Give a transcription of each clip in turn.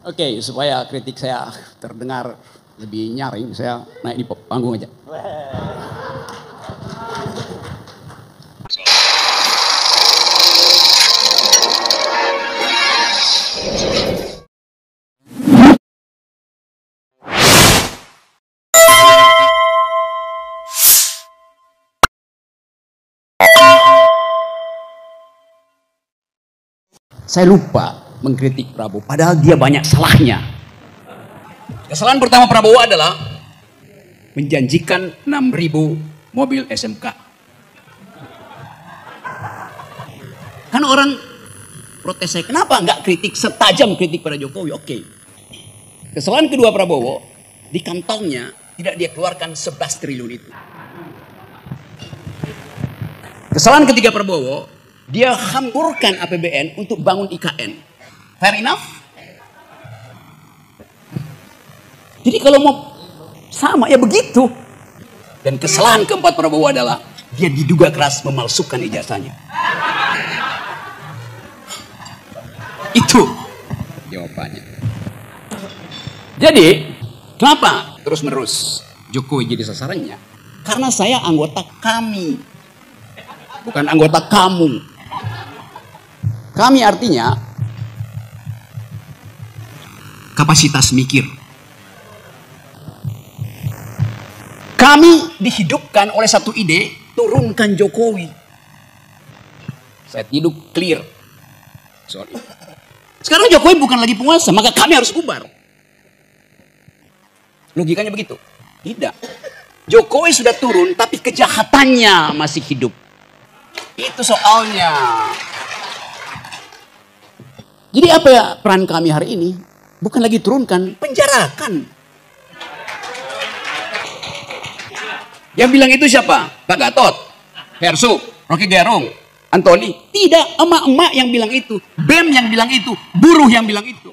Oke, supaya kritik saya terdengar lebih nyaring, saya naik di panggung aja. Saya lupa mengkritik Prabowo, padahal dia banyak salahnya. Kesalahan pertama Prabowo adalah menjanjikan 6.000 mobil SMK. Kan orang protes saya, kenapa nggak kritik setajam kritik pada Jokowi? Oke. Kesalahan kedua Prabowo, di kantongnya tidak dia keluarkan 11 triliun itu. Kesalahan ketiga Prabowo, dia hamburkan APBN untuk bangun IKN. Fair enough? Jadi kalau mau sama ya begitu. Dan kesalahan keempat Prabowo adalah dia diduga keras memalsukan ijazahnya. Itu jawabannya. Jadi kenapa terus-menerus Jokowi jadi sasarannya? Karena saya anggota kami, bukan anggota kamu. Kami artinya kapasitas mikir. Kami dihidupkan oleh satu ide, turunkan Jokowi. Saya hidup clear. Sorry. Sekarang Jokowi bukan lagi penguasa, maka kami harus bubar. Logikanya begitu? Tidak. Jokowi sudah turun, tapi kejahatannya masih hidup. Itu soalnya. Jadi apa ya peran kami hari ini? Bukan lagi turunkan, penjarakan. Yang bilang itu siapa? Pak Gatot, Hersuk, Rocky Gerung, Antoni. Tidak, emak-emak yang bilang itu. BEM yang bilang itu. Buruh yang bilang itu.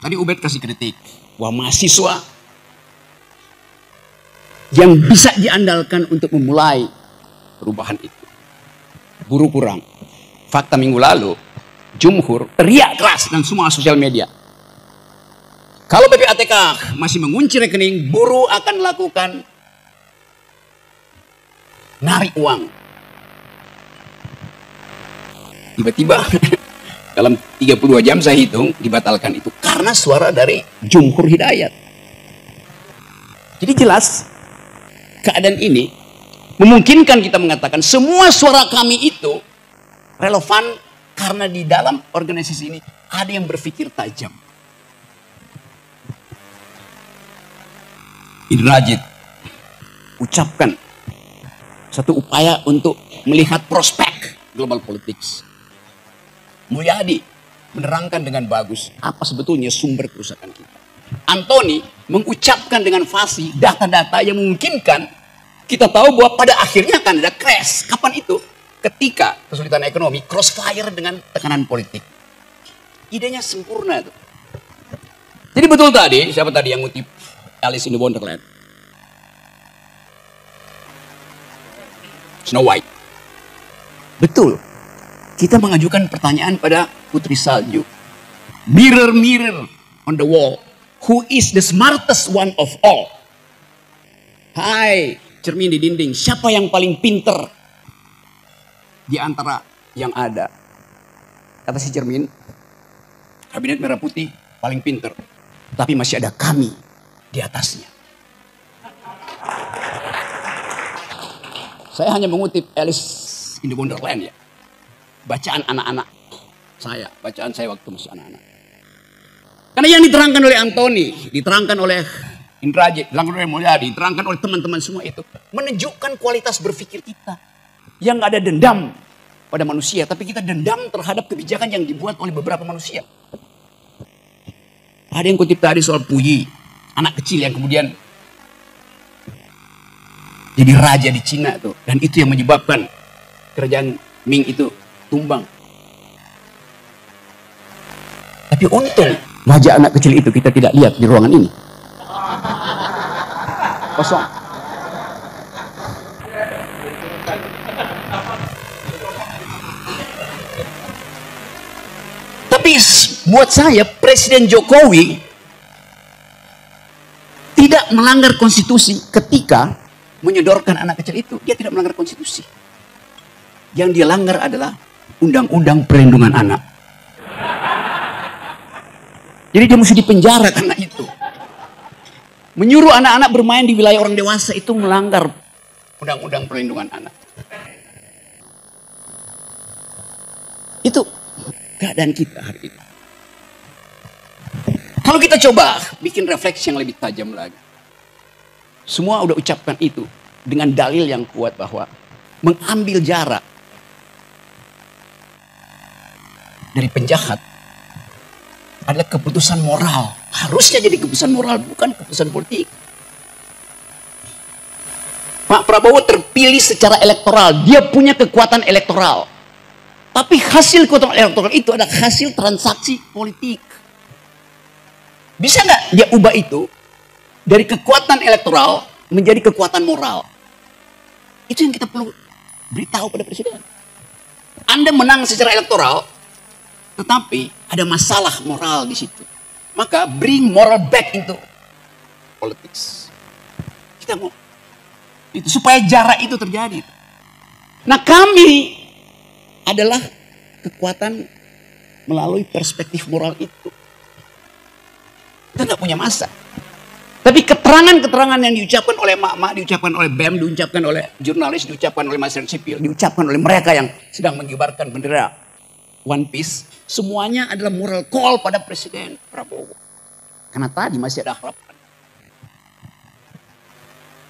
Tadi Ubed kasih kritik. Wah, mahasiswa yang bisa diandalkan untuk memulai perubahan itu. Buruh kurang. Fakta minggu lalu, Jumhur teriak keras dan semua sosial media. Kalau PPATK masih mengunci rekening, buruh akan melakukan narik uang. Tiba-tiba dalam 32 jam saya hitung dibatalkan itu karena suara dari Jumhur Hidayat. Jadi jelas keadaan ini memungkinkan kita mengatakan semua suara kami itu relevan karena di dalam organisasi ini ada yang berpikir tajam. Indrajit ucapkan satu upaya untuk melihat prospek global politics. Mulyadi menerangkan dengan bagus apa sebetulnya sumber kerusakan kita. Antoni mengucapkan dengan fasih data-data yang memungkinkan kita tahu bahwa pada akhirnya akan ada crash. Kapan itu? Ketika kesulitan ekonomi crossfire dengan tekanan politik. Idenya sempurna itu. Jadi betul tadi, siapa tadi yang ngutip Alice in the Wonderland? Snow White. Betul. Kita mengajukan pertanyaan pada Putri Salju. Mirror, mirror on the wall. Who is the smartest one of all? Hai, cermin di dinding. Siapa yang paling pinter di antara yang ada? Kata si cermin, kabinet merah putih paling pinter. Tapi masih ada kami di atasnya. Saya hanya mengutip Alice in the Wonderland ya. Bacaan anak-anak saya. Bacaan saya waktu masih anak-anak. Karena yang diterangkan oleh Antoni, diterangkan oleh Indrajit, diterangkan oleh Mulyadi, diterangkan oleh teman-teman semua itu. Menunjukkan kualitas berpikir kita. Yang gak ada dendam pada manusia. Tapi kita dendam terhadap kebijakan yang dibuat oleh beberapa manusia. Ada yang kutip tadi soal Puyi. Anak kecil yang kemudian jadi raja di Cina tuh. Dan itu yang menyebabkan kerajaan Ming itu tumbang. Tapi untung wajah anak kecil itu kita tidak lihat di ruangan ini. Kosong. Tapi buat saya Presiden Jokowi tidak melanggar konstitusi ketika menyodorkan anak kecil itu. Dia tidak melanggar konstitusi. Yang dia langgar adalah Undang-Undang Perlindungan Anak. Jadi dia mesti dipenjara karena itu. Menyuruh anak-anak bermain di wilayah orang dewasa itu melanggar Undang-Undang Perlindungan Anak. Itu keadaan kita hari ini. Kalau kita coba bikin refleksi yang lebih tajam lagi. Semua udah ucapkan itu dengan dalil yang kuat bahwa mengambil jarak dari penjahat adalah keputusan moral. Harusnya jadi keputusan moral, bukan keputusan politik. Pak Prabowo terpilih secara elektoral. Dia punya kekuatan elektoral. Tapi hasil kekuatan elektoral itu adalah hasil transaksi politik. Bisa nggak dia ubah itu dari kekuatan elektoral menjadi kekuatan moral? Itu yang kita perlu beritahu pada presiden. Anda menang secara elektoral, tetapi ada masalah moral di situ. Maka bring moral back into politics. Kita mau itu supaya jarak itu terjadi. Nah, kami adalah kekuatan melalui perspektif moral itu. Kita nggak punya masa. Tapi keterangan-keterangan yang diucapkan oleh mak-mak, diucapkan oleh BEM, diucapkan oleh jurnalis, diucapkan oleh masyarakat sipil, diucapkan oleh mereka yang sedang mengibarkan bendera One Piece, semuanya adalah moral call pada Presiden Prabowo. Karena tadi masih ada harapan.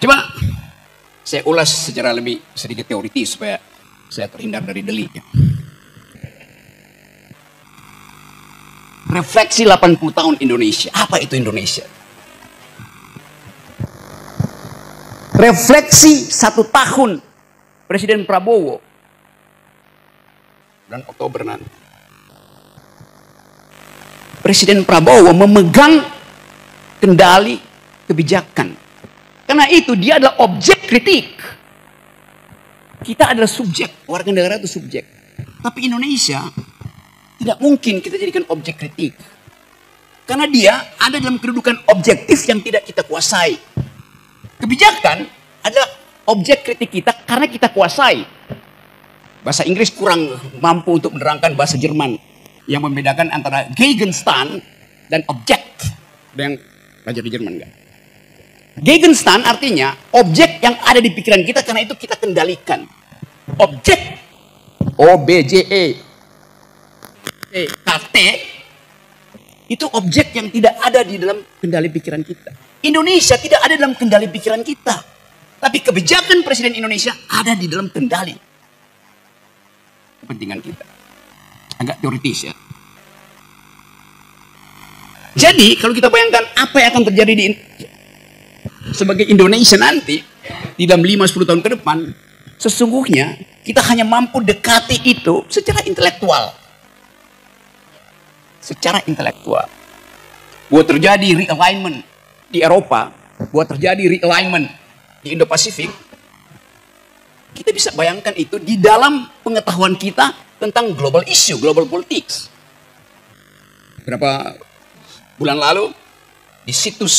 Coba saya ulas secara lebih sedikit teoritis supaya saya terhindar dari delik. Refleksi 80 tahun Indonesia. Apa itu Indonesia? Refleksi 1 tahun Presiden Prabowo bulan Oktober nanti. Presiden Prabowo memegang kendali kebijakan. Karena itu dia adalah objek kritik. Kita adalah subjek, warga negara itu subjek. Tapi Indonesia tidak mungkin kita jadikan objek kritik. Karena dia ada dalam kedudukan objektif yang tidak kita kuasai. Kebijakan adalah objek kritik kita karena kita kuasai. Bahasa Inggris kurang mampu untuk menerangkan bahasa Jerman yang membedakan antara Gegenstand dan objek. Ada yang belajar di Jerman enggak? Gegenstand artinya objek yang ada di pikiran kita karena itu kita kendalikan. Objek OBJEKT itu objek yang tidak ada di dalam kendali pikiran kita. Indonesia tidak ada dalam kendali pikiran kita. Tapi kebijakan Presiden Indonesia ada di dalam kendali kepentingan kita. Agak teoritis ya. Jadi kalau kita bayangkan apa yang akan terjadi sebagai Indonesia nanti di dalam 5-10 tahun ke depan, sesungguhnya kita hanya mampu dekati itu secara intelektual. Secara intelektual. Buat terjadi realignment di Eropa, buat terjadi realignment di Indo-Pasifik, kita bisa bayangkan itu di dalam pengetahuan kita tentang global issue, global politics. Berapa bulan lalu di situs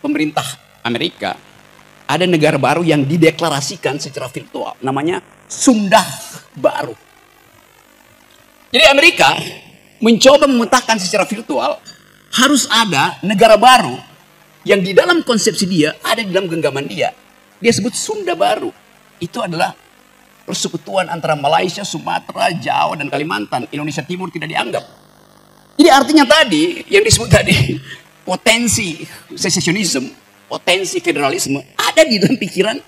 pemerintah Amerika ada negara baru yang dideklarasikan secara virtual, namanya Sunda Baru. Jadi Amerika mencoba memetakan secara virtual harus ada negara baru yang di dalam konsepsi dia ada di dalam genggaman dia. Dia sebut Sunda Baru. Itu adalah persekutuan antara Malaysia, Sumatera, Jawa dan Kalimantan. Indonesia Timur tidak dianggap. Jadi artinya tadi yang disebut tadi potensi secesionisme, potensi federalisme ada di dalam pikiran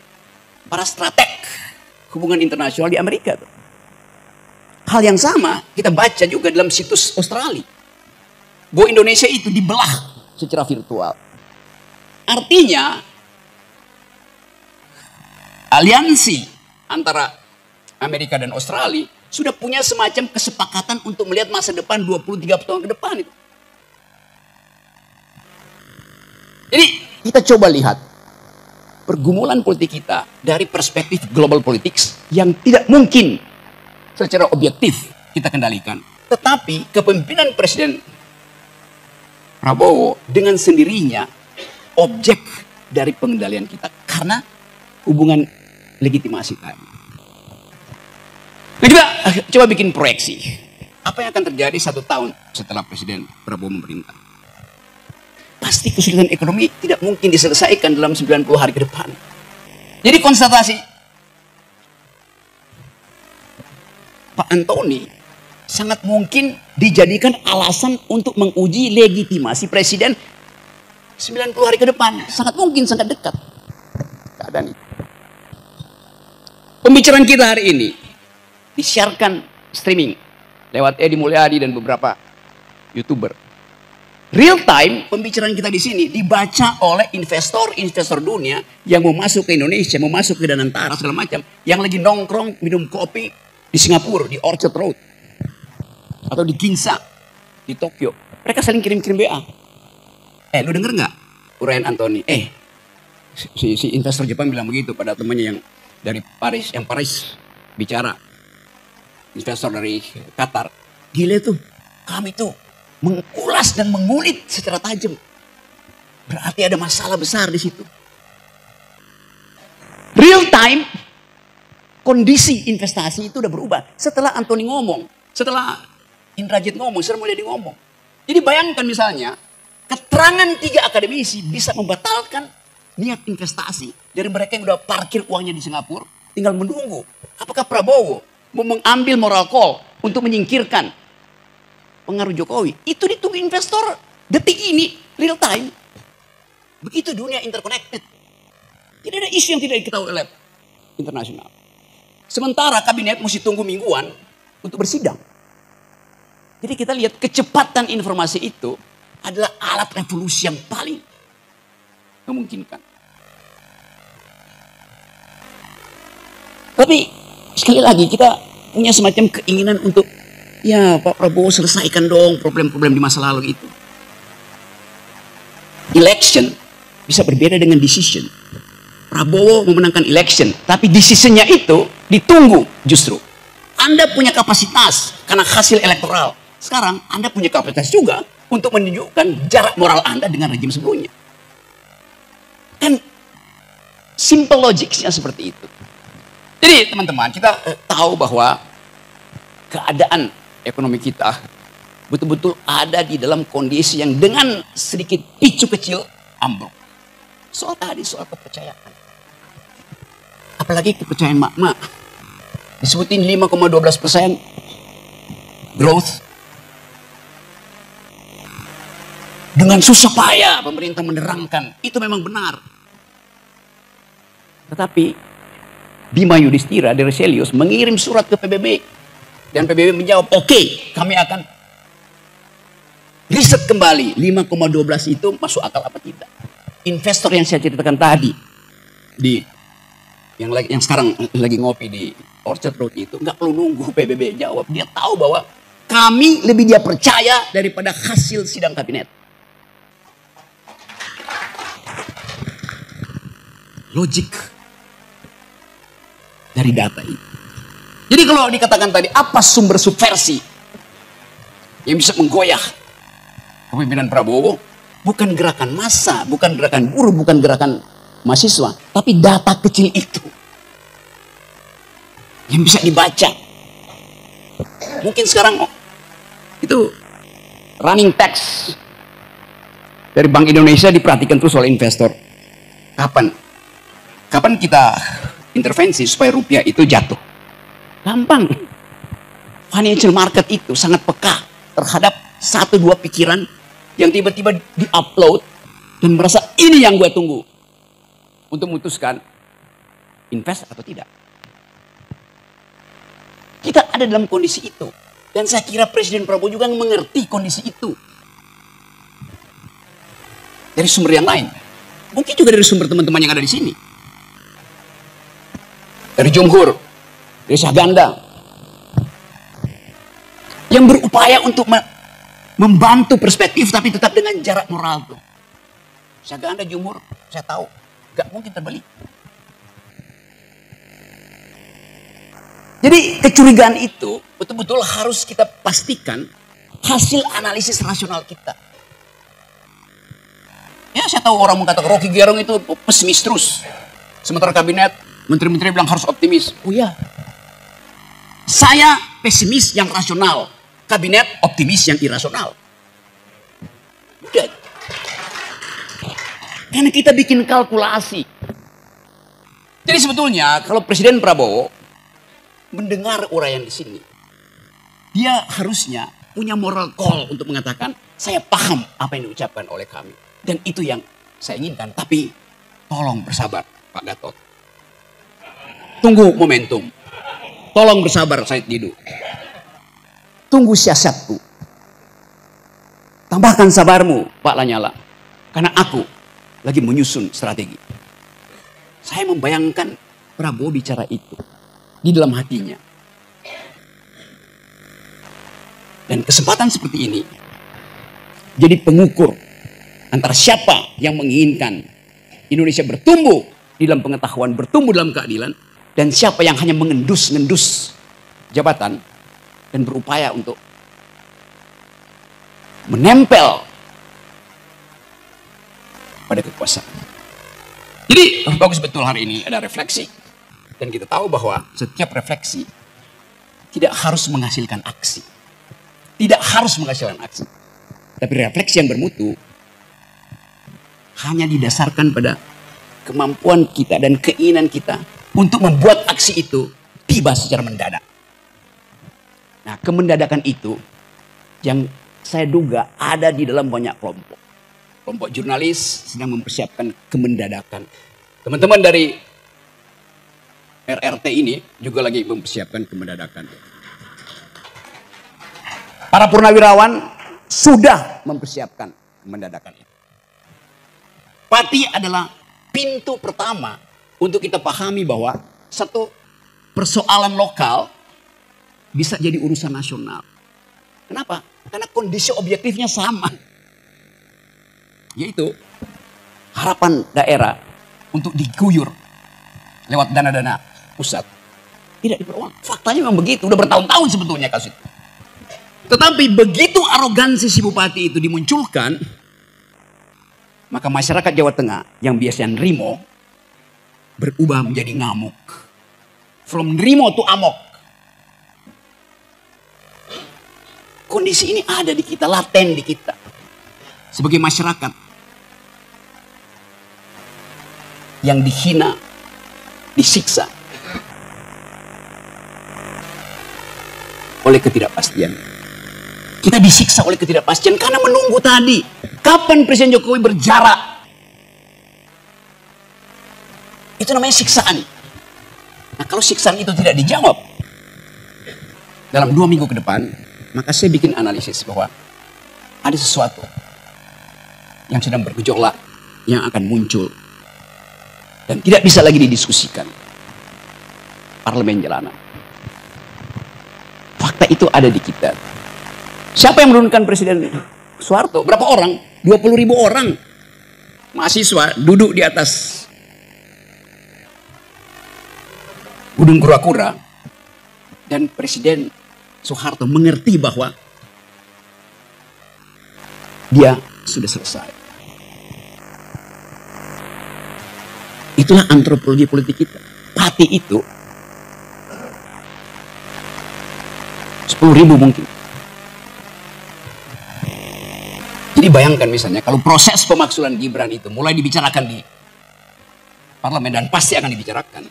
para strateg hubungan internasional di Amerika. Hal yang sama kita baca juga dalam situs Australia. Bahwa Indonesia itu dibelah secara virtual. Artinya aliansi antara Amerika dan Australia sudah punya semacam kesepakatan untuk melihat masa depan 20-30 tahun ke depan itu. Jadi kita coba lihat pergumulan politik kita dari perspektif global politics yang tidak mungkin secara objektif kita kendalikan. Tetapi kepemimpinan Presiden Prabowo dengan sendirinya objek dari pengendalian kita karena hubungan legitimasi tadi. Nah, kita coba bikin proyeksi. Apa yang akan terjadi 1 tahun setelah Presiden Prabowo memerintah? Pasti kesulitan ekonomi tidak mungkin diselesaikan dalam 90 hari ke depan. Jadi konstatasi Pak Antoni sangat mungkin dijadikan alasan untuk menguji legitimasi Presiden 90 hari ke depan. Sangat mungkin, sangat dekat keadaan itu. Pembicaraan kita hari ini disiarkan streaming lewat Edi Mulyadi dan beberapa YouTuber. Real time pembicaraan kita di sini dibaca oleh investor dunia yang mau masuk ke Indonesia, mau masuk ke Danantara segala macam, yang lagi nongkrong minum kopi di Singapura, di Orchard Road, atau di Ginza, di Tokyo. Mereka saling kirim-kirim WA. Lu denger nggak uraian Antoni? Si investor Jepang bilang begitu pada temannya yang dari Paris, bicara. Investor dari Qatar. Gila tuh, kami tuh mengulas dan mengulik secara tajam. Berarti ada masalah besar di situ. Real time, kondisi investasi itu udah berubah. Setelah Antoni ngomong, setelah Indrajit ngomong, setelah Mulyadi ngomong. Jadi bayangkan misalnya, keterangan 3 akademisi bisa membatalkan niat investasi dari mereka yang udah parkir uangnya di Singapura, tinggal menunggu. Apakah Prabowo mau mengambil moral call untuk menyingkirkan pengaruh Jokowi? Itu ditunggu investor detik ini, real time. Begitu dunia interconnected. Tidak ada isu yang tidak diketahui oleh internasional. Sementara kabinet mesti tunggu mingguan untuk bersidang. Jadi kita lihat kecepatan informasi itu adalah alat revolusi yang paling memungkinkan. Tapi sekali lagi kita punya semacam keinginan untuk ya Pak Prabowo selesaikan dong problem-problem di masa lalu itu. Election bisa berbeda dengan decision. Prabowo memenangkan election, tapi decisionnya itu ditunggu justru. Anda punya kapasitas karena hasil elektoral. Sekarang Anda punya kapasitas juga untuk menunjukkan jarak moral Anda dengan rejim sebelumnya. Kan simple logiknya seperti itu. Jadi teman-teman, kita tahu bahwa keadaan ekonomi kita betul-betul ada di dalam kondisi yang dengan sedikit picu kecil ambruk. Soal kepercayaan. Apalagi kepercayaan mak-mak. Disebutin 5,12% growth. Dengan susah payah pemerintah menerangkan. Itu memang benar. Tetapi Bima Yudhistira dari Selius mengirim surat ke PBB. Dan PBB menjawab, oke, kami akan riset kembali 5,12 itu masuk akal apa tidak. Investor yang saya ceritakan tadi yang sekarang lagi ngopi di Orchard Road itu nggak perlu nunggu PBB jawab. Dia tahu bahwa kami lebih dia percaya daripada hasil sidang kabinet. Logik dari data ini. Jadi kalau dikatakan tadi apa sumber subversi yang bisa menggoyah kepemimpinan Prabowo, bukan gerakan massa, bukan gerakan buruh, bukan gerakan mahasiswa, tapi data kecil itu yang bisa dibaca. Mungkin sekarang itu running text dari Bank Indonesia diperhatikan terus oleh investor. Kapan kita intervensi supaya rupiah itu jatuh? Gampang. Financial market itu sangat peka terhadap 1-2 pikiran yang tiba-tiba di-upload dan merasa ini yang gue tunggu untuk memutuskan invest atau tidak. Kita ada dalam kondisi itu. Dan saya kira Presiden Prabowo juga mengerti kondisi itu. Dari sumber yang lain. Mungkin juga dari sumber teman-teman yang ada di sini. Dari Jumhur, dari Syahganda. Yang berupaya untuk membantu perspektif tapi tetap dengan jarak moral tuh. Syahganda, Jumhur, saya tahu. Gak mungkin terbalik. Jadi kecurigaan itu betul-betul harus kita pastikan hasil analisis rasional kita. Ya, saya tahu orang mengatakan Rocky Gerung itu pesimis terus. Sementara kabinet, menteri-menteri bilang harus optimis. Oh ya, saya pesimis yang rasional, kabinet optimis yang irasional. Udah. Karena kita bikin kalkulasi. Jadi sebetulnya kalau Presiden Prabowo mendengar uraian di sini, dia harusnya punya moral call untuk mengatakan, saya paham apa yang diucapkan oleh kami. Dan itu yang saya inginkan. Tapi tolong bersabar Pak Gatot. Tunggu momentum. Tolong bersabar Said Didu. Tunggu siasatku. Tambahkan sabarmu Pak Lanyala. Karena aku lagi menyusun strategi. Saya membayangkan Prabowo bicara itu di dalam hatinya. Dan kesempatan seperti ini jadi pengukur antara siapa yang menginginkan Indonesia bertumbuh di dalam pengetahuan, bertumbuh dalam keadilan, dan siapa yang hanya mengendus-ngendus jabatan dan berupaya untuk menempel pada kekuasaan. Jadi bagus betul hari ini ada refleksi. Dan kita tahu bahwa setiap refleksi tidak harus menghasilkan aksi. Tidak harus menghasilkan aksi. Tapi refleksi yang bermutu hanya didasarkan pada kemampuan kita dan keinginan kita untuk membuat aksi itu tiba secara mendadak. Nah, kemendadakan itu yang saya duga ada di dalam banyak kelompok. Kelompok jurnalis sedang mempersiapkan kemendadakan. Teman-teman dari RRT ini juga lagi mempersiapkan kemendadakan. Para purnawirawan sudah mempersiapkan kemendadakan itu. Pati adalah pintu pertama untuk kita pahami bahwa satu persoalan lokal bisa jadi urusan nasional. Kenapa? Karena kondisi objektifnya sama. Yaitu harapan daerah untuk diguyur lewat dana-dana pusat tidak diperoleh. Faktanya memang begitu. Udah bertahun-tahun sebetulnya kasus itu. Tetapi begitu arogansi si bupati itu dimunculkan, maka masyarakat Jawa Tengah yang biasanya nerimo berubah menjadi ngamuk. From nerimo to amok. Kondisi ini ada di kita, laten di kita. Sebagai masyarakat yang dihina, disiksa oleh ketidakpastian. Kita disiksa oleh ketidakpastian karena menunggu tadi. Kapan Presiden Jokowi berjarak? Itu namanya siksaan. Nah, kalau siksaan itu tidak dijawab dalam 2 minggu ke depan, maka saya bikin analisis bahwa ada sesuatu yang sedang bergejolak yang akan muncul dan tidak bisa lagi didiskusikan. Parlemen jalanan. Fakta itu ada di kita. Siapa yang menurunkan Presiden Soeharto? Berapa orang? 20.000 orang. Mahasiswa duduk di atas Gunung Kura-Kura. Dan Presiden Soeharto mengerti bahwa dia sudah selesai. Itulah antropologi politik kita. Pati itu 10.000 mungkin. Jadi bayangkan misalnya kalau proses pemaksulan Gibran itu mulai dibicarakan di parlemen dan pasti akan dibicarakan.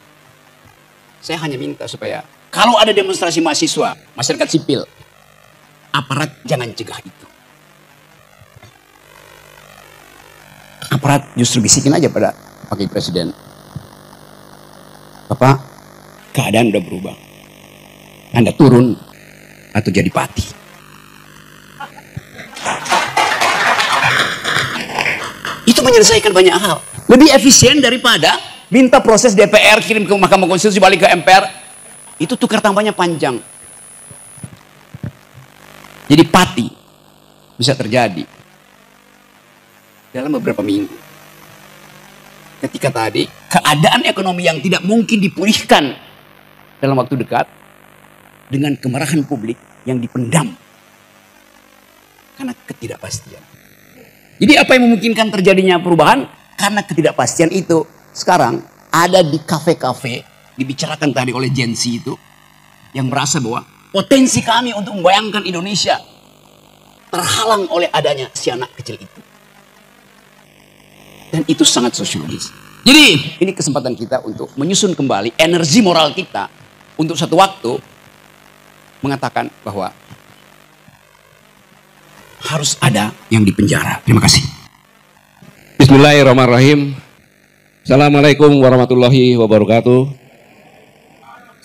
Saya hanya minta supaya kalau ada demonstrasi mahasiswa, masyarakat sipil, aparat jangan cegah itu. Aparat justru bisikin aja pada Wakil Presiden. Bapak, keadaan udah berubah. Anda turun atau jadi pati. Itu menyelesaikan banyak hal. Lebih efisien daripada minta proses DPR kirim ke Mahkamah Konstitusi balik ke MPR. Itu tukar tambahnya panjang. Jadi pati bisa terjadi dalam beberapa minggu. ketika tadi keadaan ekonomi yang tidak mungkin dipulihkan dalam waktu dekat dengan kemarahan publik yang dipendam karena ketidakpastian. Jadi apa yang memungkinkan terjadinya perubahan? Karena ketidakpastian itu sekarang ada di kafe-kafe, dibicarakan tadi oleh Gen Z itu, yang merasa bahwa potensi kami untuk membayangkan Indonesia terhalang oleh adanya si anak kecil itu. Dan itu sangat sosiologis. Jadi ini kesempatan kita untuk menyusun kembali energi moral kita untuk satu waktu mengatakan bahwa harus ada yang dipenjara. Terima kasih. Bismillahirrahmanirrahim. Assalamualaikum warahmatullahi wabarakatuh.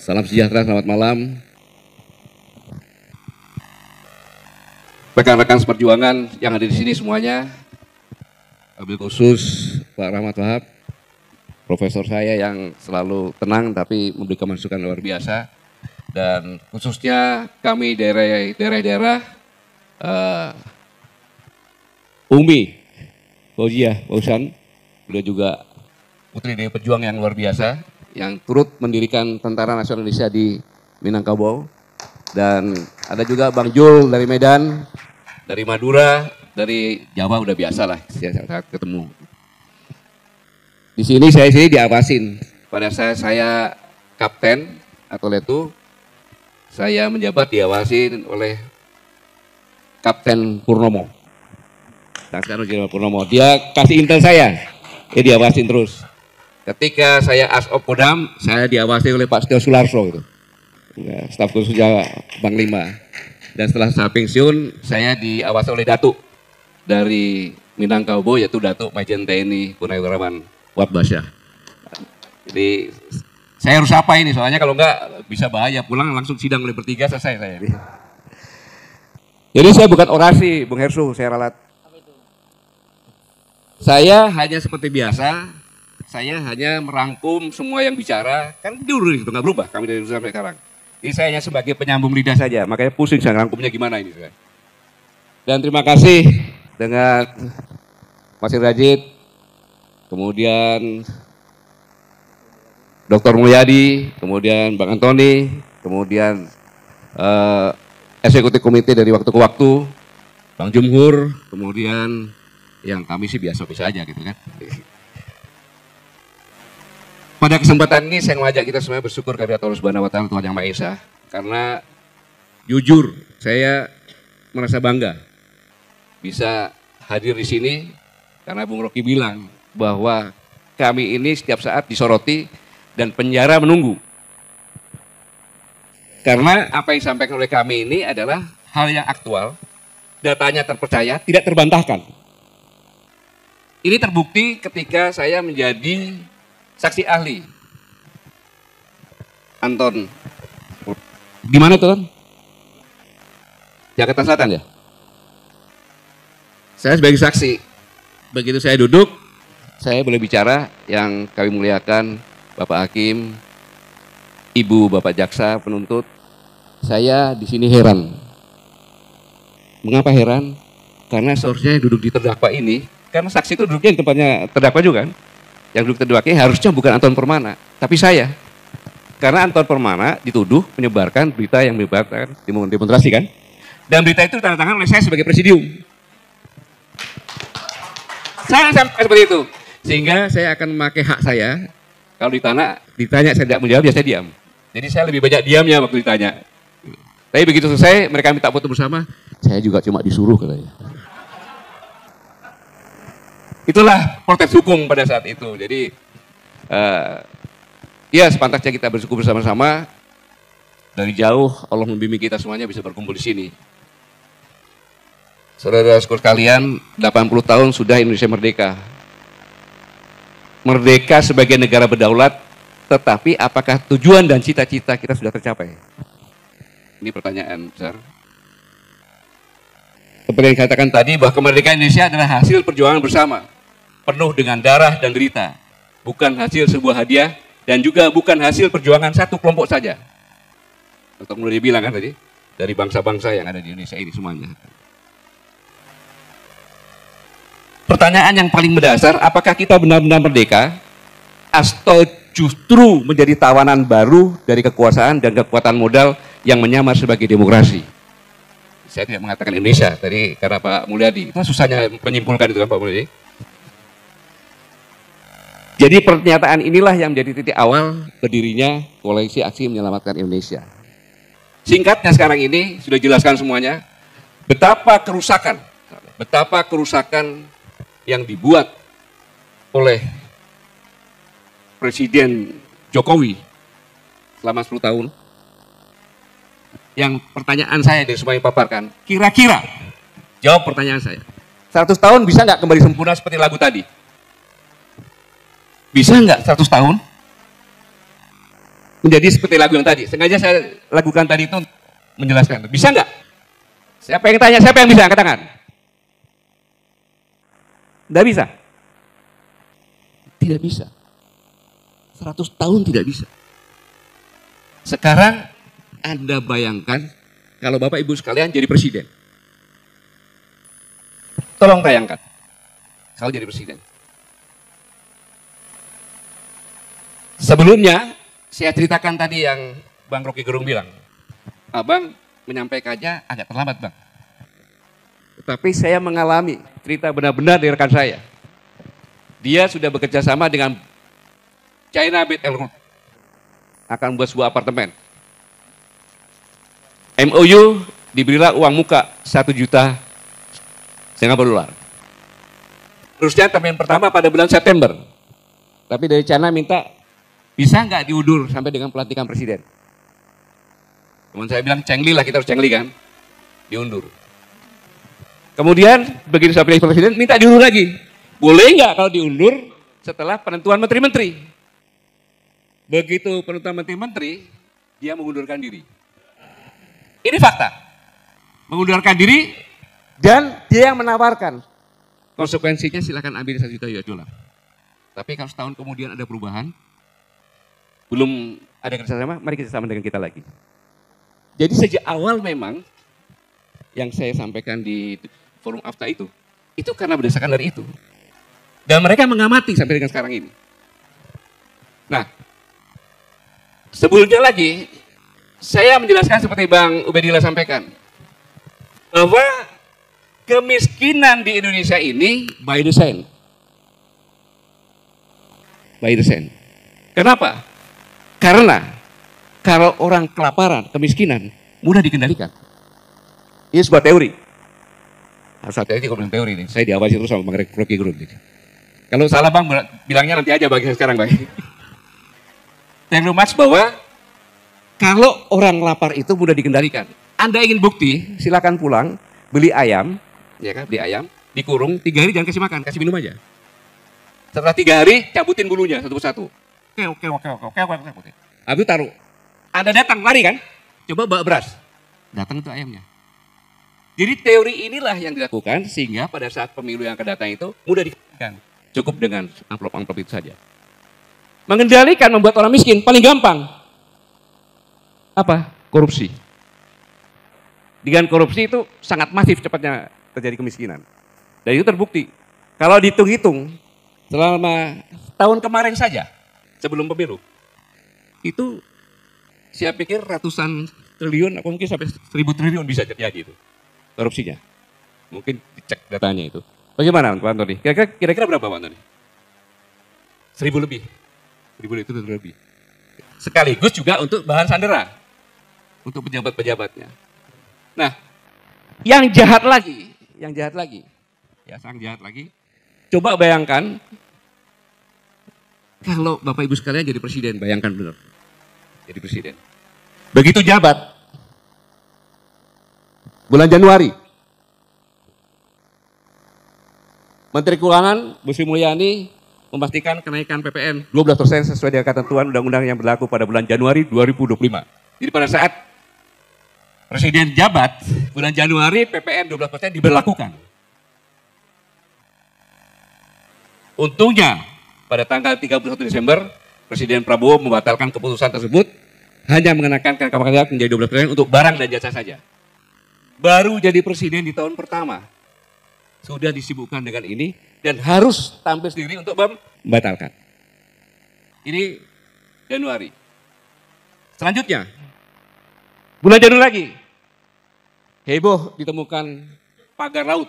Salam sejahtera, selamat malam. Rekan-rekan seperjuangan yang ada di sini semuanya, wabil khusus Pak Rahmat Wahab, profesor saya yang selalu tenang tapi memberikan masukan luar biasa, dan khususnya kami daerah-daerah Umi, Fauzia, Pausan, beliau juga putri dari pejuang yang luar biasa yang turut mendirikan Tentara Nasional Indonesia di Minangkabau, dan ada juga Bang Jul dari Medan, dari Madura, dari Jawa udah biasa lah saat ketemu. Di sini saya diawasin. Pada saya kapten atau letu, saya menjabat diawasin oleh Kapten Purnomo. Nah sekarang Jenderal Purnomo, dia kasih intel saya, dia diawasin terus. Ketika saya Asop Kodam, saya diawasi oleh Pak Setio Sularso gitu. Ya, staf khususnya Panglima. Dan setelah saya pensiun, saya diawasi oleh Datuk dari Minangkabau, yaitu Datuk Majen TNI Purnawirawan Watbasyah. Jadi saya harus apa ini, soalnya kalau enggak bisa bahaya, pulang langsung sidang oleh bertiga, selesai saya. Jadi saya bukan orasi, Bung Hersu, saya ralat. Saya hanya seperti biasa, saya hanya merangkum semua yang bicara, kan dulu itu nggak berubah, kami dari dulu sampai sekarang. Jadi saya hanya sebagai penyambung lidah saja, makanya pusing saya rangkumnya gimana ini. Dan terima kasih dengan Mas Rajid, kemudian Dr. Mulyadi, kemudian Bang Antoni, kemudian eksekutif komite dari waktu ke waktu, Bang Jumhur, kemudian yang kami sih biasa-biasa aja gitu kan. Pada kesempatan ini saya mengajak kita semua bersyukur kepada Allah Subhanahu wa Ta'ala, Tuhan Yang Maha Esa, karena jujur saya merasa bangga bisa hadir di sini karena Bung Rocky bilang bahwa kami ini setiap saat disoroti dan penjara menunggu. Karena apa yang disampaikan oleh kami ini adalah hal yang aktual, datanya terpercaya, tidak terbantahkan. Ini terbukti ketika saya menjadi saksi ahli. Anton, di mana tuh? Jakarta Selatan ya? Saya sebagai saksi, begitu saya duduk, saya boleh bicara yang kami muliakan, Bapak Hakim, Ibu Bapak Jaksa, penuntut. Saya di sini heran. Mengapa heran? Karena seharusnya duduk di terdakwa ini, karena saksi itu duduknya di tempatnya terdakwa juga kan. Yang duduk terdakwa harusnya bukan Anton Permana, tapi saya. Karena Anton Permana dituduh menyebarkan berita yang menyebarkan demonstrasi kan. Dan berita itu ditandatangan oleh saya sebagai presidium. Saya sampai seperti itu. Sehingga saya akan memakai hak saya. Kalau ditanya saya tidak menjawab, ya saya diam. Jadi saya lebih banyak diamnya waktu ditanya. Tapi begitu selesai, mereka minta foto bersama, saya juga cuma disuruh katanya. Itulah proses hukum pada saat itu. Jadi ya sepantasnya kita bersyukur bersama-sama. Dari jauh Allah membimbing kita semuanya bisa berkumpul di sini. Saudara-saudara sekalian, 80 tahun sudah Indonesia merdeka. Merdeka sebagai negara berdaulat, tetapi apakah tujuan dan cita-cita kita sudah tercapai? Ini pertanyaan besar. Seperti yang dikatakan tadi bahwa kemerdekaan Indonesia adalah hasil perjuangan bersama, penuh dengan darah dan derita, bukan hasil sebuah hadiah dan juga bukan hasil perjuangan satu kelompok saja. Untuk mulai dibilang kan tadi, dari bangsa-bangsa yang ada di Indonesia ini semuanya. Pertanyaan yang paling mendasar, apakah kita benar-benar merdeka atau justru menjadi tawanan baru dari kekuasaan dan kekuatan modal yang menyamar sebagai demokrasi? Saya tidak mengatakan Indonesia tadi karena Pak Mulyadi. Itu susahnya menyimpulkan itu kan Pak Mulyadi. Jadi pernyataan inilah yang menjadi titik awal berdirinya Koalisi Aksi Menyelamatkan Indonesia. Singkatnya sekarang ini sudah jelaskan semuanya betapa kerusakan yang dibuat oleh Presiden Jokowi selama 10 tahun. Yang pertanyaan saya dari semua yang paparkan, kira-kira jawab pertanyaan saya. 100 tahun bisa nggak kembali sempurna seperti lagu tadi? Bisa nggak 100 tahun menjadi seperti lagu yang tadi? Sengaja saya lakukan tadi itu menjelaskan. Bisa nggak? Siapa yang tanya? Siapa yang bisa angkat tangan? Nggak bisa. Tidak bisa. 100 tahun tidak bisa. Sekarang Anda bayangkan kalau Bapak Ibu sekalian jadi presiden. Tolong bayangkan kalau jadi presiden. Sebelumnya saya ceritakan tadi yang Bang Rocky Gerung bilang. Abang menyampaikannya agak terlambat Bang. Tetapi saya mengalami cerita benar-benar dari rekan saya. Dia sudah bekerja sama dengan China Belt and Road akan membuat sebuah apartemen. MOU diberilah uang muka 1,5 juta dolar. Terusnya termin pertama pada bulan September. Tapi dari China minta bisa nggak diundur sampai dengan pelantikan presiden. Teman saya bilang cengli lah, kita harus cengli kan, diundur. Kemudian begitu sampai presiden minta diundur lagi. Boleh nggak kalau diundur setelah penentuan menteri-menteri? Begitu penentuan menteri-menteri, dia mengundurkan diri. Ini fakta. Mengundurkan diri dan dia yang menawarkan. Konsekuensinya silakan ambil 1 juta dolar. Tapi kalau setahun kemudian ada perubahan, belum ada kerjasama, mari kita sama dengan kita lagi. Jadi sejak awal memang yang saya sampaikan di forum AFTA itu karena berdasarkan dari itu. Dan mereka mengamati sampai dengan sekarang ini. Nah, sebelumnya lagi, saya menjelaskan seperti Bang Ubedillah sampaikan, bahwa kemiskinan di Indonesia ini by design. By design. Kenapa? Karena kalau orang kelaparan, kemiskinan, mudah dikendalikan. Ini sebuah teori. Harus hati-hati kalau bilang teori ini. Saya diawasi terus sama Bang Rocky Gerung. Kalau salah Bang, bilangnya nanti aja bagi sekarang Bang. Yang rumas bahwa kalau orang lapar itu mudah dikendalikan. Anda ingin bukti, silakan pulang, beli ayam, ya kan, beli ayam, dikurung 3 hari jangan kasih makan, kasih minum aja. Setelah 3 hari, cabutin bulunya satu persatu. Oke. Habis taruh. Anda datang, lari kan? Coba bawa beras. Datang itu ayamnya. Jadi teori inilah yang dilakukan sehingga pada saat pemilu yang akan datang itu mudah dikendalikan. Cukup dengan amplop-amplop itu saja. Mengendalikan membuat orang miskin paling gampang. Apa? Korupsi. Dengan korupsi itu sangat masif cepatnya terjadi kemiskinan. Dan itu terbukti. Kalau dihitung-hitung selama tahun kemarin saja sebelum pemilu itu saya pikir ratusan triliun atau mungkin sampai 1.000 triliun bisa terjadi itu korupsinya. Mungkin dicek datanya itu. Bagaimana Pak Antoni? Kira-kira berapa Pak Antoni? 1.000 lebih. 1.000 lebih. Sekaligus juga untuk bahan sandera untuk pejabat-pejabatnya. Nah, yang jahat lagi, ya sang jahat lagi. Coba bayangkan kalau Bapak Ibu sekalian jadi presiden, bayangkan benar. Jadi presiden. Begitu jabat, bulan Januari, Menteri Keuangan Bu Sri Mulyani memastikan kenaikan PPN 12% sesuai dengan ketentuan undang-undang yang berlaku pada bulan Januari 2025. Jadi pada saat presiden jabat, bulan Januari PPN 12% diberlakukan. Untungnya pada tanggal 31 Desember, Presiden Prabowo membatalkan keputusan tersebut, hanya mengenakan kenaikan pajak menjadi 12% untuk barang dan jasa saja. Baru jadi presiden di tahun pertama, sudah disibukkan dengan ini dan harus tampil sendiri untuk membatalkan. Ini Januari. Selanjutnya, bulan Januari lagi. Heboh ditemukan pagar laut.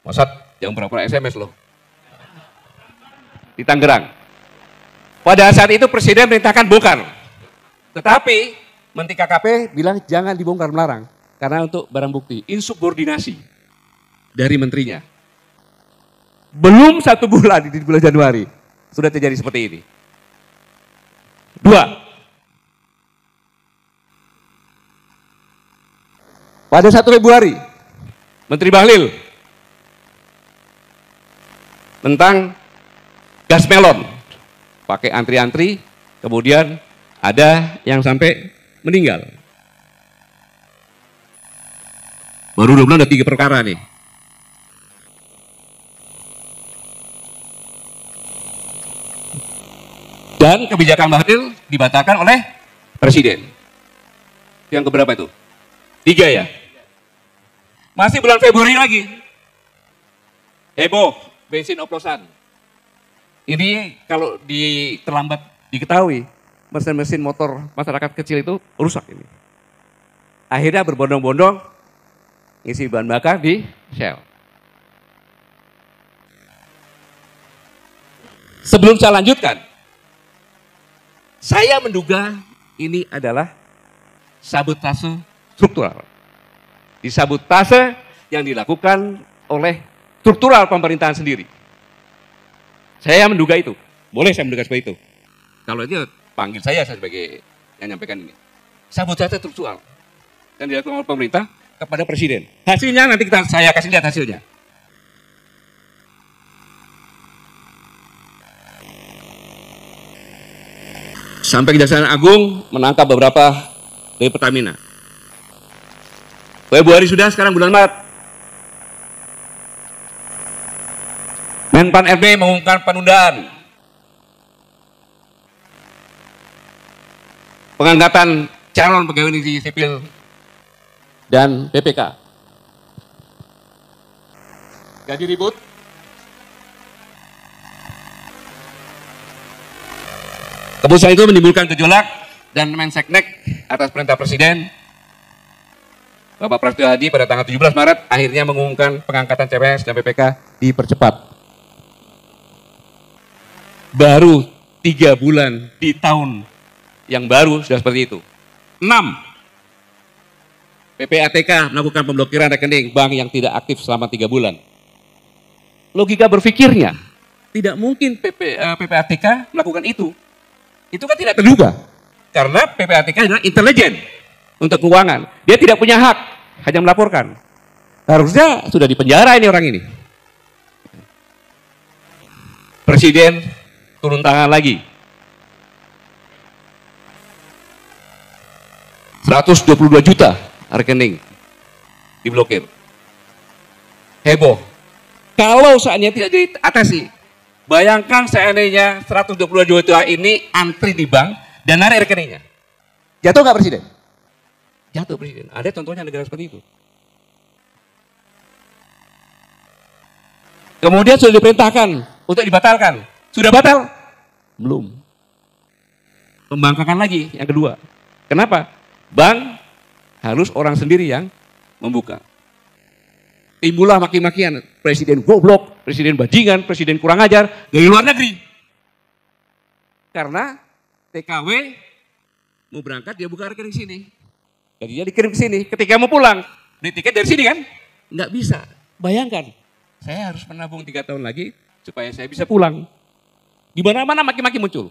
Mossad, jangan pura-pura SMS loh. Di Tangerang. Pada saat itu Presiden merintahkan bongkar. Tetapi Menteri KKP bilang jangan dibongkar, melarang. Karena untuk barang bukti, insubordinasi dari menterinya. Belum 1 bulan di bulan Januari, sudah terjadi seperti ini. 2. Pada 1 Februari, Menteri Bahlil tentang gas melon. Pakai antri-antri, kemudian ada yang sampai meninggal. Baru 2 bulan ada 3 perkara nih. Dan kebijakan Bahlil dibatalkan oleh Presiden. Yang keberapa itu? 3 ya? Masih bulan Februari lagi. Heboh, bensin oplosan. Ini kalau terlambat diketahui, mesin-mesin motor masyarakat kecil itu rusak ini. Akhirnya berbondong-bondong ngisi bahan bakar di Shell. Sebelum saya lanjutkan, saya menduga ini adalah sabotase struktural. Disabotase yang dilakukan oleh struktural pemerintahan sendiri. Saya menduga itu. Boleh saya menduga seperti itu. Kalau itu panggil saya sebagai yang menyampaikan ini. Sabotase struktural yang dilakukan oleh pemerintah kepada Presiden. Hasilnya nanti saya kasih lihat hasilnya. Sampai Kejaksaan Agung menangkap beberapa dari Pertamina. Februari sudah, sekarang bulan Maret. Menpan RB mengumumkan penundaan pengangkatan calon pegawai negeri sipil dan PPK. Gaji ribut. Keputusan itu menimbulkan gejolak dan Menseknek atas perintah Presiden Bapak Prasetyo Hadi pada tanggal 17 Maret akhirnya mengumumkan pengangkatan CPNS dan PPK dipercepat. Baru 3 bulan di tahun yang baru sudah seperti itu. 6. PPATK melakukan pemblokiran rekening bank yang tidak aktif selama 3 bulan. Logika berpikirnya, tidak mungkin PPATK melakukan itu. Itu kan tidak terduga. Karena PPATK adalah intelijen untuk keuangan. Dia tidak punya hak, hanya melaporkan. Harusnya sudah dipenjara ini orang ini. Presiden turun tangan lagi. 122 juta rekening diblokir. Heboh. Kalau seandainya tidak diatasi, bayangkan seandainya 122 juta ini antri di bank dan narik rekeningnya. Jatuh nggak Presiden? Jatuh Presiden. Ada contohnya negara seperti itu. Kemudian sudah diperintahkan untuk dibatalkan. Sudah batal? Belum. Pembangkangan lagi yang kedua. Kenapa? Bank harus orang sendiri yang membuka. Timbullah maki-makian, Presiden goblok, Presiden bajingan, Presiden kurang ajar dari luar negeri. Karena TKW mau berangkat dia buka rekening sini. Jadi dia dikirim ke sini. Ketika mau pulang, beli tiket dari sini kan? Nggak bisa. Bayangkan, saya harus menabung 3 tahun lagi supaya saya bisa pulang. Di mana-mana maki-maki muncul.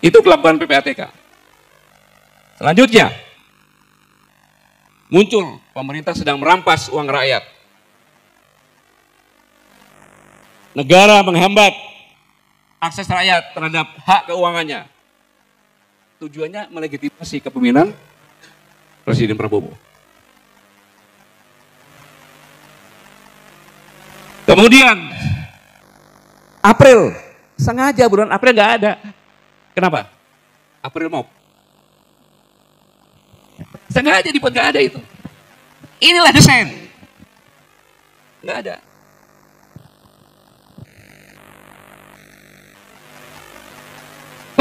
Itu kelakuan PPATK. Selanjutnya, muncul pemerintah sedang merampas uang rakyat. Negara menghambat akses rakyat terhadap hak keuangannya. Tujuannya melegitimasi kepemimpinan Presiden Prabowo. Kemudian, April, sengaja bulan April nggak ada. Kenapa? April Mop. Sengaja dibuat nggak ada itu. Inilah desain. Nggak ada.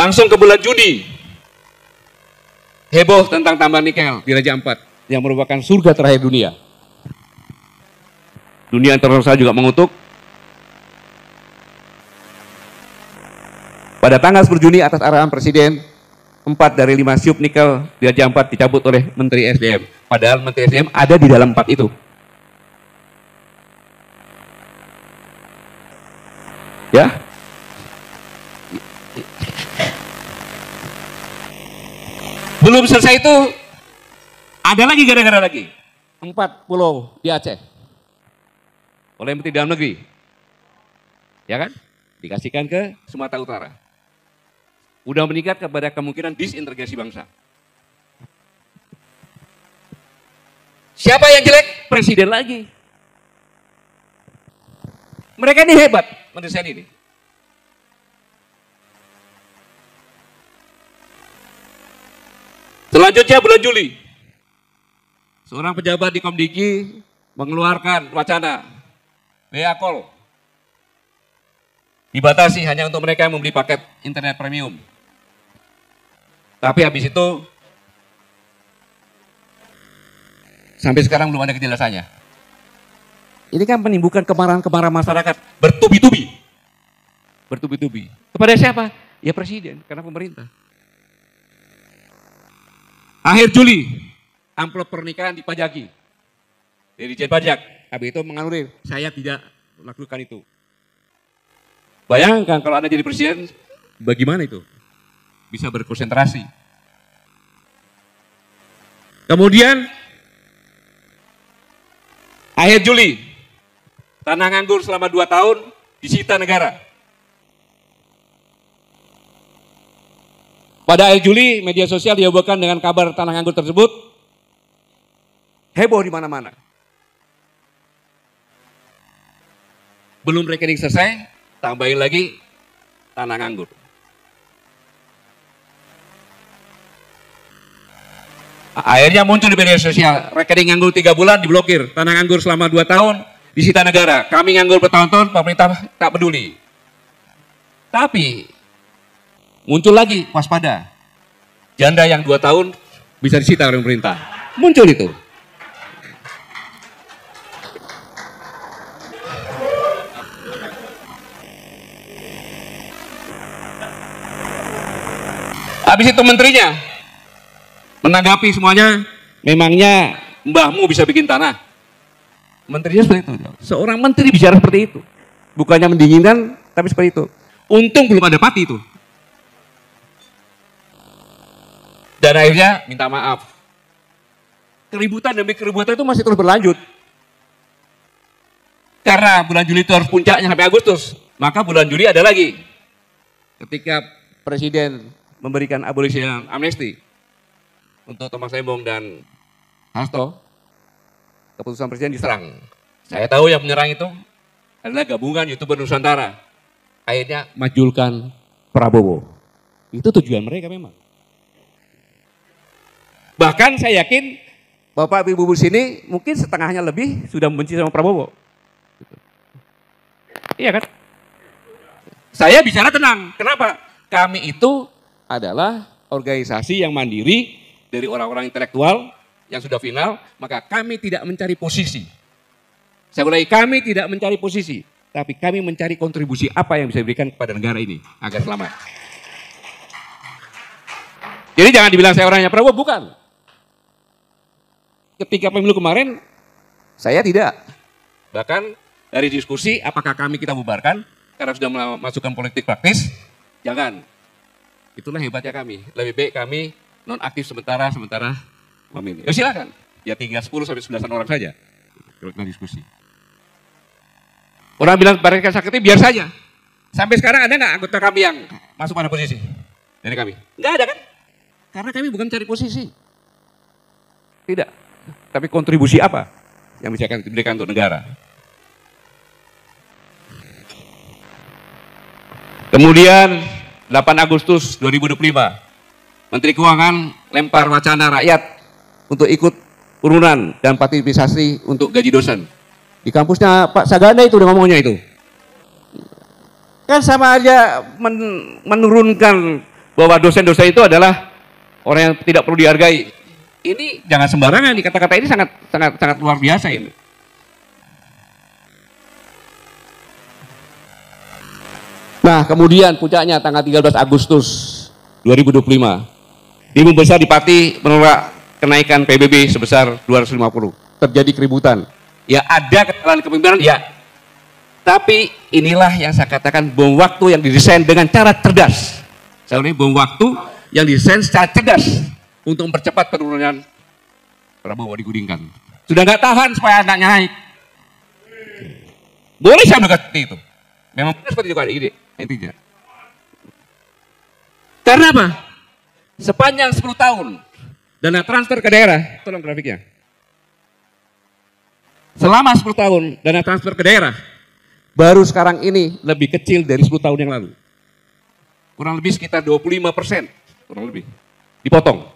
Langsung ke bulan Juni, heboh tentang tambang nikel di Raja Ampat yang merupakan surga terakhir dunia. Dunia internasional juga mengutuk. Pada tanggal 10 Juni atas arahan Presiden, 4 dari 5 syup nikel di Raja Ampat dicabut oleh Menteri SDM. Padahal Menteri SDM ada di dalam 4 itu. Ya. Belum selesai itu, ada lagi gara-gara lagi. 4 pulau di Aceh oleh Menteri Dalam Negeri, ya kan? Dikasihkan ke Sumatera Utara. Udah meningkat kepada kemungkinan disintegrasi bangsa. Siapa yang jelek? Presiden lagi. Mereka ini hebat mendesain ini. Selanjutnya bulan Juli, seorang pejabat di Komdiki mengeluarkan wacana WA Call dibatasi hanya untuk mereka yang membeli paket internet premium. Tapi habis itu sampai sekarang belum ada kejelasannya. Ini kan menimbulkan kemarahan-kemarahan masyarakat bertubi-tubi. Bertubi-tubi. Kepada siapa? Ya Presiden, karena pemerintah. Akhir Juli, amplop pernikahan dipajaki. Dari Dirjen Pajak, habis itu menganulir, saya tidak melakukan itu. Bayangkan kalau Anda jadi Presiden, bagaimana itu? Bisa berkonsentrasi. Kemudian, akhir Juli, tanah nganggur selama 2 tahun disita negara. Pada akhir Juli, media sosial dihebohkan dengan kabar tanah nganggur tersebut. Heboh di mana-mana. Belum rekening selesai, tambahin lagi tanah nganggur. Akhirnya muncul di media sosial, rekening nganggur 3 bulan diblokir, tanah nganggur selama 2 tahun disita negara. Kami nganggur bertahun-tahun, pemerintah tak peduli. Tapi muncul lagi, waspada. Janda yang 2 tahun bisa disita oleh pemerintah. Muncul itu. Habis itu menterinya menanggapi semuanya, memangnya mbahmu bisa bikin tanah? Menterinya seperti itu. Seorang menteri bicara seperti itu. Bukannya mendinginkan, tapi seperti itu. Untung belum ada pati itu. Dan akhirnya minta maaf. Keributan demi keributan itu masih terus berlanjut. Karena bulan Juli itu harus puncaknya sampai Agustus. Maka bulan Juli ada lagi. Ketika Presiden memberikan abolisi dan amnesti untuk Thomas Lembong dan Hasto, keputusan Presiden diserang. Saya tahu yang menyerang itu adalah gabungan YouTuber Nusantara. Akhirnya majulkan Prabowo. Itu tujuan mereka memang. Bahkan saya yakin Bapak Ibu di sini mungkin setengahnya lebih sudah membenci sama Prabowo. Iya kan? Saya bicara tenang. Kenapa? Kami itu adalah organisasi yang mandiri dari orang-orang intelektual yang sudah final, maka kami tidak mencari posisi. Saya ulangi, kami tidak mencari posisi, tapi kami mencari kontribusi apa yang bisa diberikan kepada negara ini agar selamat. Jadi jangan dibilang saya orangnya Prabowo, bukan. Ketika pemilu kemarin, saya tidak. Bahkan dari diskusi, apakah kami kita bubarkan karena sudah memasukkan politik praktis? Jangan. Itulah hebatnya kami. Lebih baik kami non-aktif sementara memilih. Ya silakan. Ya tinggal 10 sampai 11 orang saja. Kalau kita diskusi. Orang bilang Barisan Sakti biar saja. Sampai sekarang ada nggak anggota kami yang masuk pada posisi? Dari kami? Nggak ada kan? Karena kami bukan cari posisi. Tidak. Tapi kontribusi apa yang bisa diberikan untuk negara? Kemudian 8 Agustus 2025, Menteri Keuangan lempar wacana rakyat untuk ikut urunan dan partisipasi untuk gaji dosen. Di kampusnya Pak Saganda itu udah ngomongnya itu. Kan sama aja menurunkan bahwa dosen-dosen itu adalah orang yang tidak perlu dihargai. Ini jangan sembarangan, nih kata-kata ini sangat luar biasa ini. Nah, kemudian puncaknya tanggal 13 Agustus 2025, Ibu Besar di Pati menolak kenaikan PBB sebesar 250. Terjadi keributan. Ya ada kesalahan kepemimpinan, ya. Tapi inilah yang saya katakan bom waktu yang didesain dengan cara cerdas. Saya ulangi, bom waktu yang didesain secara cerdas untuk mempercepat penurunan Prabowo digulingkan. Sudah nggak tahan supaya anaknya naik. Boleh saya bilang seperti itu. Memang benar seperti itu ada ide intinya. Karena apa? Sepanjang 10 tahun dana transfer ke daerah, tolong grafiknya. Selama 10 tahun dana transfer ke daerah, baru sekarang ini lebih kecil dari 10 tahun yang lalu. Kurang lebih sekitar 25%, kurang lebih. Dipotong.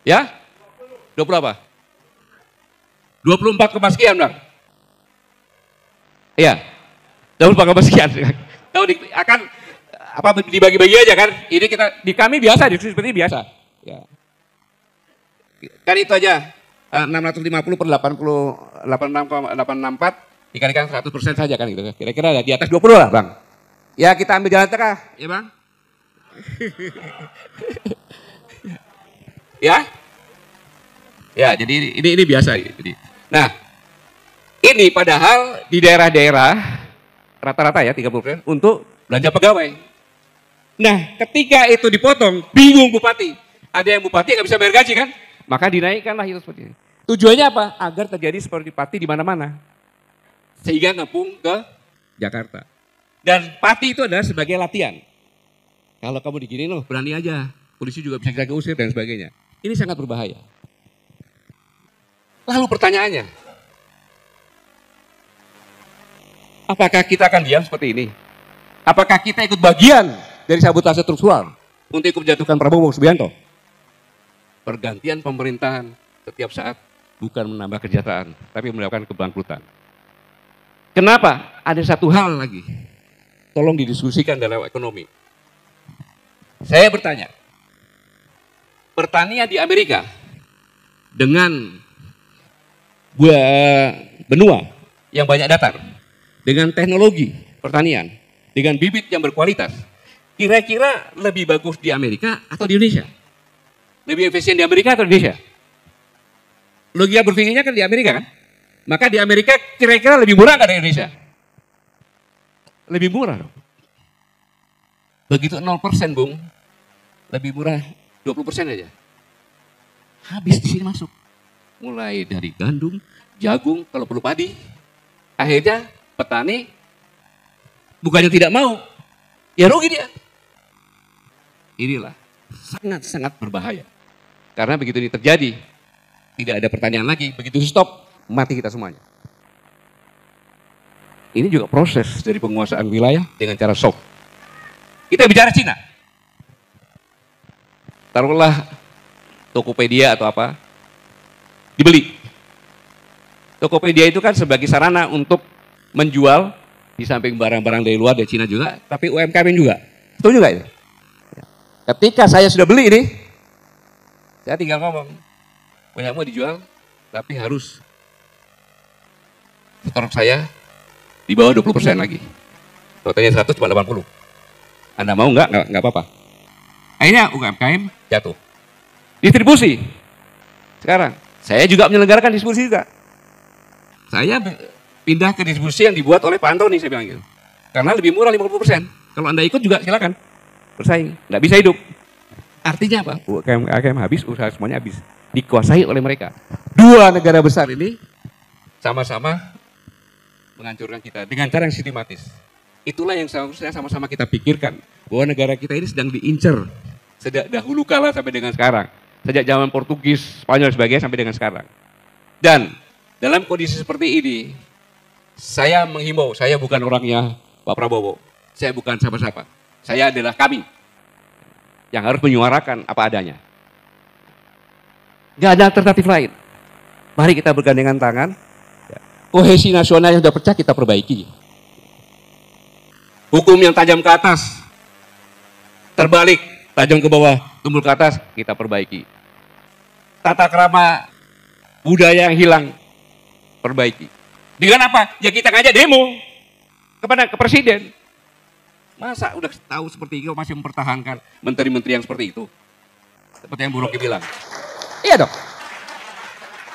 Ya? 20 apa? 24 sekian, Bang. Iya. 24 sekian. Tahu akan apa dibagi-bagi aja kan? Ini kita di kami biasa, diskusi seperti ini biasa. Ya. Kan itu aja. 650 per 86,864 dikalikan 100% saja kan gitu. Kira-kira di atas 20 lah, Bang. Ya kita ambil jalan tengah, ya Bang. Ya. Ya, jadi ini biasa jadi. Nah, ini padahal di daerah-daerah rata-rata ya 30% untuk belanja pegawai. Nah, ketika itu dipotong, bingung bupati. Ada yang bupati nggak bisa bayar gaji kan? Maka dinaikkanlah itu seperti ini. Tujuannya apa? Agar terjadi seperti Pati di mana-mana. Sehingga ngepung ke Jakarta. Dan Pati itu adalah sebagai latihan. Kalau kamu diginiin loh, berani aja. Polisi juga bisa kita usir dan sebagainya. Ini sangat berbahaya. Lalu pertanyaannya, apakah kita akan diam seperti ini? Apakah kita ikut bagian dari sabotase struktural untuk ikut menjatuhkan Prabowo Subianto? Pergantian pemerintahan setiap saat bukan menambah kesejahteraan, tapi melakukan kebangkrutan. Kenapa? Ada satu hal lagi, tolong didiskusikan dalam ekonomi. Saya bertanya, pertanian di Amerika dengan benua yang banyak datar, dengan teknologi pertanian, dengan bibit yang berkualitas, kira-kira lebih bagus di Amerika atau di Indonesia? Lebih efisien di Amerika atau di Indonesia? Logika berpikirnya kan di Amerika kan? Maka di Amerika kira-kira lebih murah nggak dari Indonesia? Lebih murah dong. Begitu 0%, Bung, lebih murah 20% aja. Habis di sini masuk. Mulai dari gandum, jagung, kalau perlu padi. Akhirnya petani bukannya tidak mau, ya rugi dia. Inilah sangat-sangat berbahaya. Karena begitu ini terjadi, tidak ada pertanian lagi. Begitu stop, mati kita semuanya. Ini juga proses dari penguasaan wilayah dengan cara shock. Kita bicara Cina. Taruhlah Tokopedia atau apa, dibeli. Tokopedia itu kan sebagai sarana untuk menjual di samping barang-barang dari luar dari Cina juga, tapi UMKM juga. Betul juga itu. Ketika saya sudah beli ini, saya tinggal ngomong, punya mau dijual, tapi harus stok saya di bawah 20% lagi. Totalnya 100 cuma 80. Anda mau nggak apa-apa. Akhirnya UMKM jatuh. Distribusi. Sekarang, saya juga menyelenggarakan distribusi juga. Saya pindah ke distribusi yang dibuat oleh Pak Antoni, saya bilang gitu. Karena lebih murah 50%. Kalau Anda ikut juga silakan. Bersaing, nggak bisa hidup. Artinya apa? UMKM habis, usaha semuanya habis. Dikuasai oleh mereka. Dua negara besar ini sama-sama menghancurkan kita dengan cara yang sistematis. Itulah yang seharusnya sama-sama kita pikirkan. Bahwa negara kita ini sedang diincar. Sejak dahulu kala sampai dengan sekarang. Sejak zaman Portugis, Spanyol sebagainya sampai dengan sekarang. Dan dalam kondisi seperti ini, saya menghimbau, saya bukan orangnya Pak Prabowo. Saya bukan siapa-siapa. Saya adalah kami yang harus menyuarakan apa adanya. Gak ada alternatif lain. Mari kita bergandengan tangan. Kohesi nasional yang sudah pecah kita perbaiki. Hukum yang tajam ke atas, terbalik, tajam ke bawah, tumbul ke atas, kita perbaiki. Tata krama budaya yang hilang, perbaiki. Dengan apa? Ya kita ngajak demo ke presiden. Masa udah tahu seperti itu masih mempertahankan menteri-menteri yang seperti itu? Seperti yang Bu Rocky bilang. Iya dong.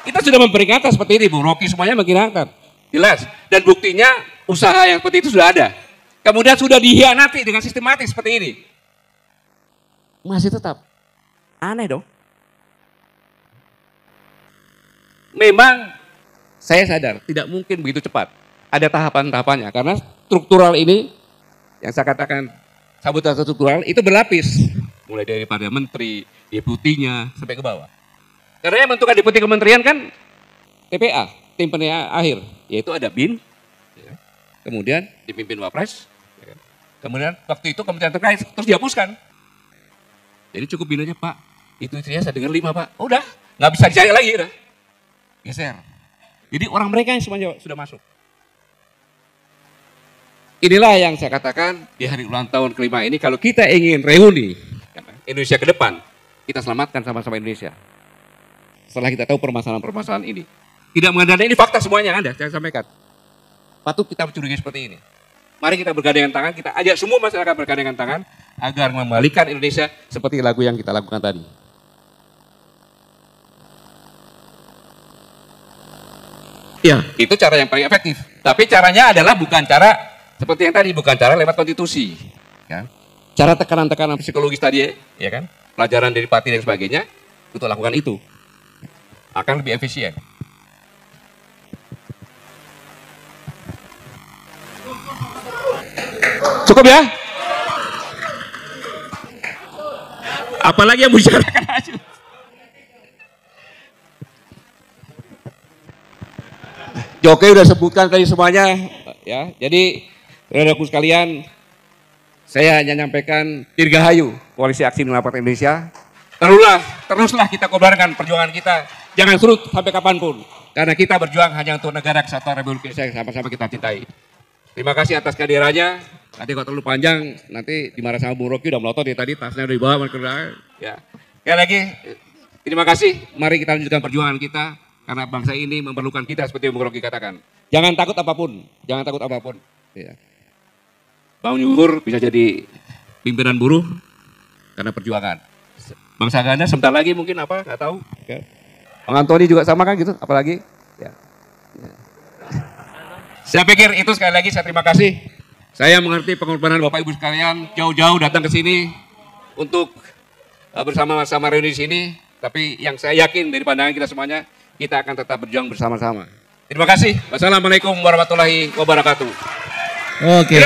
Kita sudah memperingatkan seperti ini, Bu Rocky semuanya mengingatkan. Jelas. Dan buktinya usaha yang seperti itu sudah ada. Kemudian sudah dihianati dengan sistematis seperti ini. Masih tetap. Aneh dong. Memang saya sadar tidak mungkin begitu cepat. Ada tahapan-tahapannya. Karena struktural ini, yang saya katakan sabotase struktural, itu berlapis. Mulai dari pada menteri, deputinya, sampai ke bawah. Karena yang menentukan deputi kementerian kan TPA, tim penilai akhir. Yaitu ada BIN, kemudian dipimpin Wapres. Kemudian waktu itu kementerian terkait terus dihapuskan. Jadi cukup BIN aja, Pak. Itu istrinya saya dengar 5, Pak. Oh, udah, nggak bisa dicari lagi, udah. Geser. Jadi orang mereka yang semuanya sudah masuk. Inilah yang saya katakan di hari ulang tahun kelima ini, kalau kita ingin reuni Indonesia ke depan, kita selamatkan sama-sama Indonesia. Setelah kita tahu permasalahan-permasalahan ini. Tidak mengandalkan ini fakta semuanya yang ada, saya sampaikan. Patut kita mencurigai seperti ini. Mari kita bergandengan tangan, kita ajak semua masyarakat bergandengan tangan agar mengembalikan Indonesia seperti lagu yang kita lakukan tadi. Ya, itu cara yang paling efektif. Tapi caranya adalah bukan cara seperti yang tadi, bukan cara lewat konstitusi. Ya. Cara tekanan-tekanan psikologis tadi, ya kan? Pelajaran dari Pati dan sebagainya, untuk lakukan itu. Akan lebih efisien. Cukup ya? Apalagi yang bicarakan aja. Jokowi udah sebutkan tadi semuanya, ya. Jadi, saudaraku sekalian, saya hanya nyampaikan dirgahayu Koalisi Aksi Menyelamatkan Indonesia. Teruslah kita kobarkan perjuangan kita. Jangan surut sampai kapanpun. Karena kita berjuang hanya untuk negara kesatuan Republik Indonesia yang sama-sama kita cintai. Terima kasih atas kehadirannya. Nanti kalau terlalu panjang, nanti dimarah sama Bung Rocky, udah melotot ya tadi, tasnya udah dibawa. Ya. Sekali lagi, terima kasih. Mari kita lanjutkan perjuangan kita. Karena bangsa ini memerlukan kita seperti yang Bung Rocky katakan. Jangan takut apapun. Jangan takut apapun. Ya. Bang Yuhur bisa jadi pimpinan buruh karena perjuangan. Bang Saganda sebentar lagi mungkin apa, nggak tahu. Ya. Bang Antoni juga sama kan gitu, apalagi. Ya. Ya. Saya pikir itu sekali lagi saya terima kasih. Saya mengerti pengorbanan Bapak Ibu sekalian jauh-jauh datang ke sini untuk bersama-sama reuni di sini. Tapi yang saya yakin dari pandangan kita semuanya, kita akan tetap berjuang bersama-sama. Terima kasih. Wassalamualaikum warahmatullahi wabarakatuh. Oke.